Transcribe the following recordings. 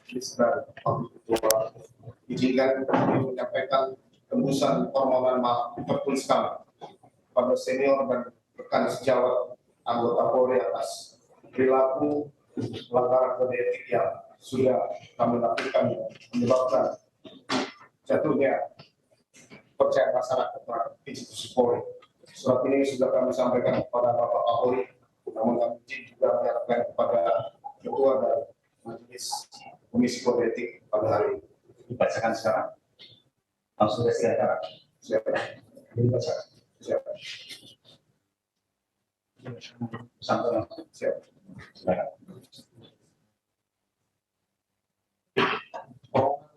dan Wakil Ketua, izinkan kami menyampaikan tembusan permohonan maaf tertulis kami pada senior dan rekan sejawat anggota Polri atas perilaku pelanggaran kode etik yang sudah kami lakukan menyebabkan jatuhnya percaya masyarakat terhadap institusi Polri. Surat ini sudah kami sampaikan kepada Bapak Kapolri, namun kami juga menyatakan kepada Ketua dan Majelis Komisi Kode Etik pada hari ini. Dibacakan sekarang. Langsung ke sekarang. Siapa? Dibacakan. Siapa? Sampai langsung. Siapa? Silakan.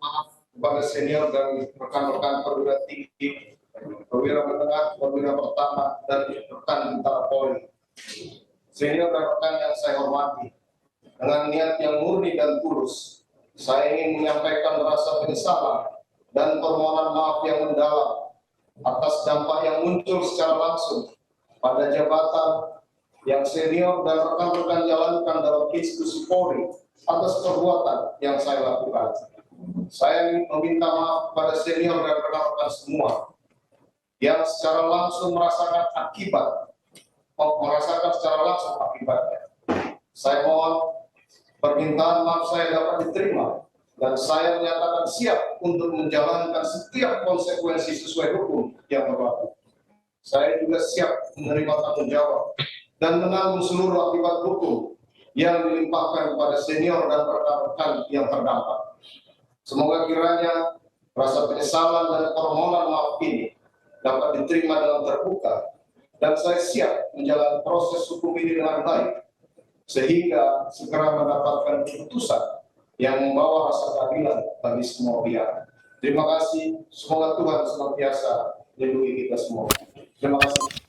Maaf kepada senior dan rekan-rekan perwira tinggi, perwira menengah, perwira pertama, dan rekan bintara Polri. Senior dan rekan yang saya hormati, dengan niat yang murni dan tulus, saya ingin menyampaikan rasa penyesalan dan permohonan maaf yang mendalam atas dampak yang muncul secara langsung pada jabatan yang senior dan rekan-rekan jalankan dalam institusi Polri atas perbuatan yang saya lakukan. Saya ingin meminta maaf kepada senior dan rekan-rekan semua yang secara langsung merasakan secara langsung akibatnya. Saya mohon permintaan maaf saya dapat diterima dan saya menyatakan siap untuk menjalankan setiap konsekuensi sesuai hukum yang berlaku. Saya juga siap menerima tanggung jawab dan menanggung seluruh akibat hukum yang dilimpahkan kepada senior dan rekan-rekan yang terdampak. Semoga kiranya rasa penyesalan dan permohonan maaf ini dapat diterima dengan terbuka dan saya siap menjalani proses hukum ini dengan baik sehingga segera mendapatkan keputusan yang membawa rasa keadilan bagi semua pihak. Terima kasih. Semoga Tuhan senantiasa melindungi kita semua. Terima kasih.